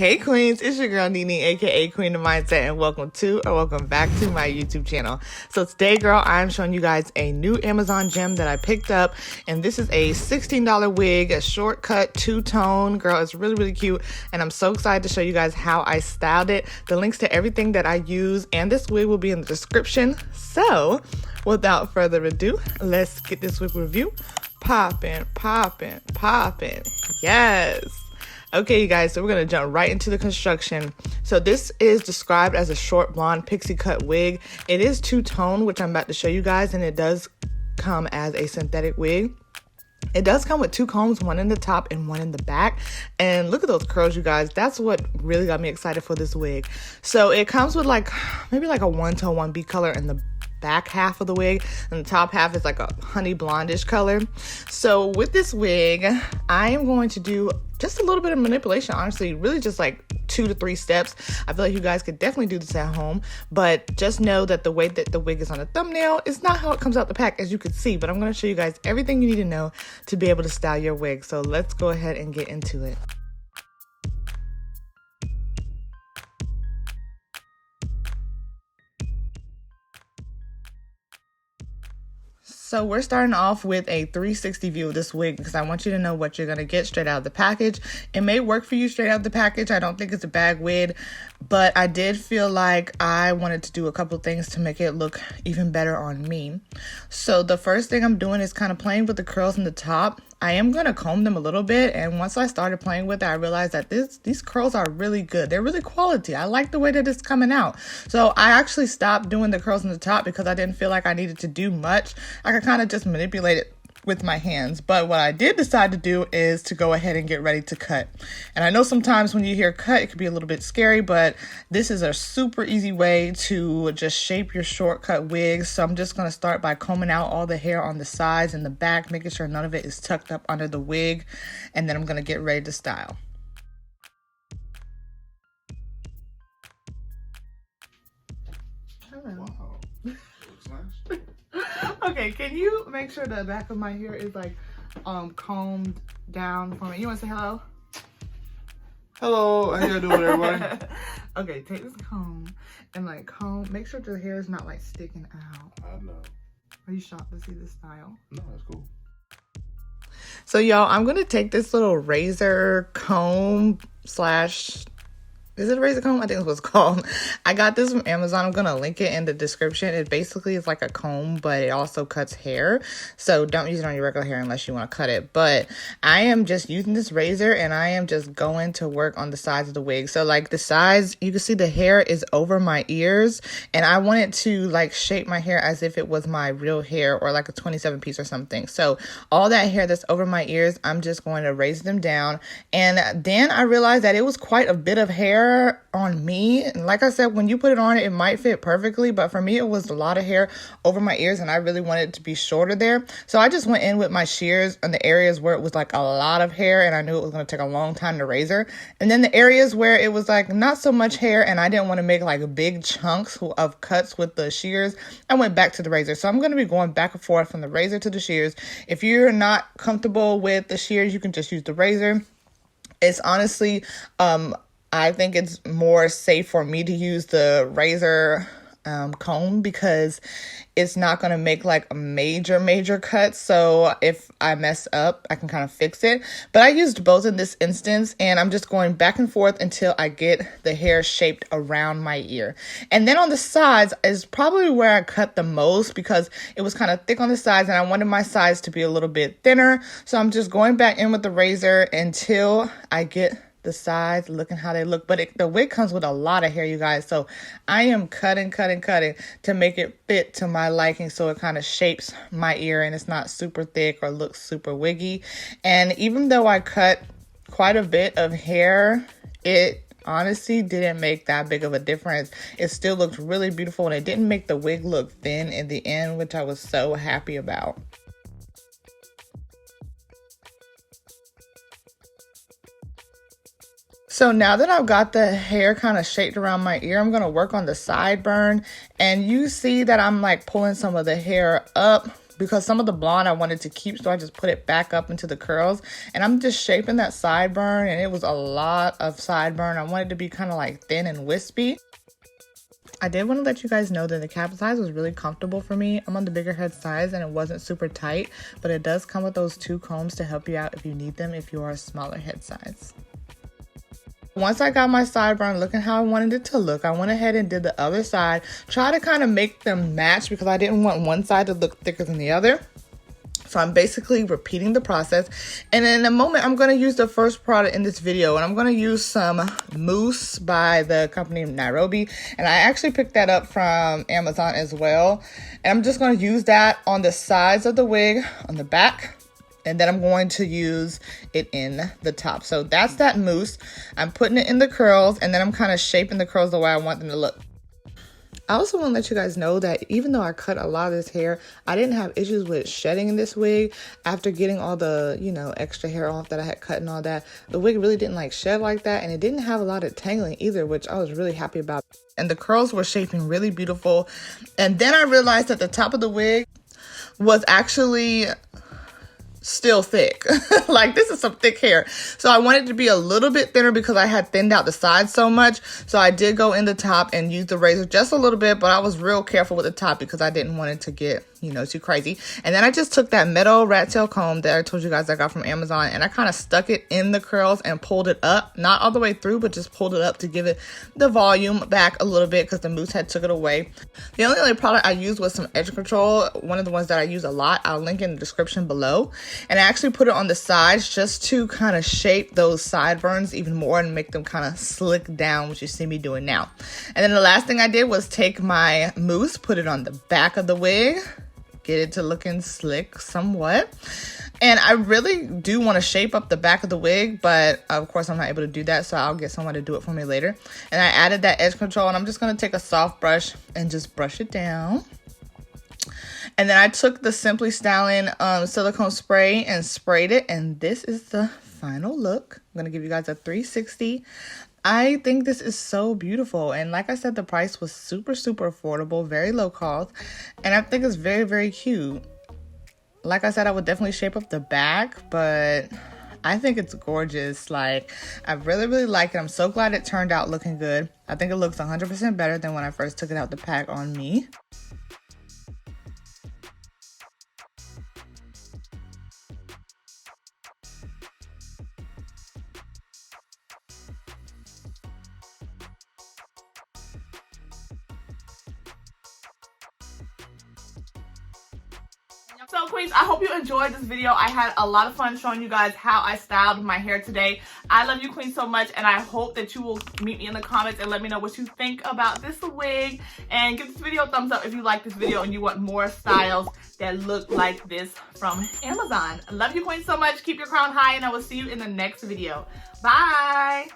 Hey Queens, it's your girl Nene, aka Queendom Mindset, and welcome back to my YouTube channel. So today, girl, I'm showing you guys a new Amazon gem that I picked up, and this is a $16 wig, a shortcut two-tone. Girl, it's really, really cute, and I'm so excited to show you guys how I styled it. The links to everything that I use and this wig will be in the description. So, without further ado, let's get this wig review poppin'. Yes. Okay, you guys, so we're going to jump right into the construction. So this is described as a short blonde pixie cut wig. It is two-tone, which I'm about to show you guys, and it does come as a synthetic wig. It does come with two combs, one in the top and one in the back. And look at those curls, you guys. That's what really got me excited for this wig. So it comes with maybe like a 1-tone 1B color in the back half of the wig, and the top half is like a honey blondish color. So with this wig, I am going to do just a little bit of manipulation, honestly, really just like 2 to 3 steps. I feel like you guys could definitely do this at home, but just know that the way that the wig is on the thumbnail is not how it comes out the pack, as you can see, but I'm going to show you guys everything you need to know to be able to style your wig. So let's go ahead and get into it. So we're starting off with a 360 view of this wig because I want you to know what you're going to get straight out of the package. It may work for you straight out of the package. I don't think it's a bad wig, but I did feel like I wanted to do a couple things to make it look even better on me. So the first thing I'm doing is kind of playing with the curls in the top. I am going to comb them a little bit, and once I started playing with it, I realized that these curls are really good. They're really quality. I like the way that it's coming out. So I actually stopped doing the curls in the top because I didn't feel like I needed to do much. I could kind of just manipulate it with my hands. But what I did decide to do is to go ahead and get ready to cut. And I know sometimes when you hear cut, it can be a little bit scary, but this is a super easy way to just shape your shortcut wigs. So I'm just going to start by combing out all the hair on the sides and the back, making sure none of it is tucked up under the wig. And then I'm going to get ready to style. Hello. Wow. Looks nice. Okay, can you make sure the back of my hair is like combed down for me? You want to say hello? Hello, how you doing, everybody? Okay, take this comb and like comb. Make sure the hair is not like sticking out. I know. Are you shocked to see this style? No, that's cool. So y'all, I'm gonna take this little razor comb slash. Is it a razor comb? I think that's what it's called. I got this from Amazon. I'm going to link it in the description. It basically is like a comb, but it also cuts hair. So don't use it on your regular hair unless you want to cut it. But I am just using this razor and I am just going to work on the sides of the wig. So like the sides, you can see the hair is over my ears. And I wanted to like shape my hair as if it was my real hair or like a 27 piece or something. So all that hair that's over my ears, I'm just going to raise them down. And then I realized that it was quite a bit of hair on me. And like I said, when you put it on, it might fit perfectly, but for me it was a lot of hair over my ears and I really wanted it to be shorter there. So I just went in with my shears on the areas where it was like a lot of hair and I knew it was going to take a long time to razor. And then the areas where it was like not so much hair and I didn't want to make like big chunks of cuts with the shears, I went back to the razor. So I'm going to be going back and forth from the razor to the shears. If you're not comfortable with the shears, you can just use the razor. It's honestly I think it's more safe for me to use the razor comb because it's not going to make like a major cut. So if I mess up, I can kind of fix it. But I used both in this instance and I'm just going back and forth until I get the hair shaped around my ear. And then on the sides is probably where I cut the most because it was kind of thick on the sides and I wanted my sides to be a little bit thinner. So I'm just going back in with the razor until I get the sides looking how they look. But the wig comes with a lot of hair, you guys, so I am cutting to make it fit to my liking so it kind of shapes my ear and it's not super thick or looks super wiggy. And even though I cut quite a bit of hair, it honestly didn't make that big of a difference. It still looked really beautiful and it didn't make the wig look thin in the end, which I was so happy about. So now that I've got the hair kind of shaped around my ear, I'm going to work on the sideburn. And you see that I'm like pulling some of the hair up, because some of the blonde I wanted to keep, so I just put it back up into the curls. And I'm just shaping that sideburn, and it was a lot of sideburn. I wanted it to be kind of like thin and wispy. I did want to let you guys know that the cap size was really comfortable for me. I'm on the bigger head size and it wasn't super tight, but it does come with those 2 combs to help you out if you need them if you are a smaller head size. Once I got my sideburn looking how I wanted it to look, I went ahead and did the other side. Try to kind of make them match because I didn't want one side to look thicker than the other. So I'm basically repeating the process. And in a moment, I'm going to use the first product in this video. And I'm going to use some mousse by the company Nairobi. And I actually picked that up from Amazon as well. And I'm just going to use that on the sides of the wig, on the back. And then I'm going to use it in the top. So that's that mousse. I'm putting it in the curls. And then I'm kind of shaping the curls the way I want them to look. I also want to let you guys know that even though I cut a lot of this hair, I didn't have issues with shedding in this wig. After getting all the, extra hair off that I had cut and all that, the wig really didn't like shed like that. And it didn't have a lot of tangling either, which I was really happy about. And the curls were shaping really beautiful. And then I realized that the top of the wig was actually still thick. Like, this is some thick hair. So I wanted it to be a little bit thinner because I had thinned out the sides so much. So I did go in the top and use the razor just a little bit, but I was real careful with the top because I didn't want it to get, too crazy. And then I just took that metal rat tail comb that I told you guys I got from Amazon, and I kind of stuck it in the curls and pulled it up, not all the way through, but just pulled it up to give it the volume back a little bit because the mousse had took it away. The only other product I used was some edge control, one of the ones that I use a lot. I'll link in the description below. And I actually put it on the sides just to kind of shape those sideburns even more and make them kind of slick down, which you see me doing now. And then the last thing I did was take my mousse, put it on the back of the wig, get it to looking slick somewhat. And I really do want to shape up the back of the wig, but of course I'm not able to do that, so I'll get someone to do it for me later. And I added that edge control, and I'm just going to take a soft brush and just brush it down. And then I took the Simply Styling silicone spray and sprayed it, and this is the final look. I'm going to give you guys a 360. I think this is so beautiful, and like I said, the price was super affordable, very low cost, and I think it's very, very cute. Like I said, I would definitely shape up the back, but I think it's gorgeous. Like, I really like it. I'm so glad it turned out looking good. I think it looks 100% better than when I first took it out the pack on me. So queens, I hope you enjoyed this video. I had a lot of fun showing you guys how I styled my hair today. I love you queens so much, and I hope that you will meet me in the comments and let me know what you think about this wig, and give this video a thumbs up if you like this video and you want more styles that look like this from Amazon. I love you queens so much. Keep your crown high, and I will see you in the next video. Bye.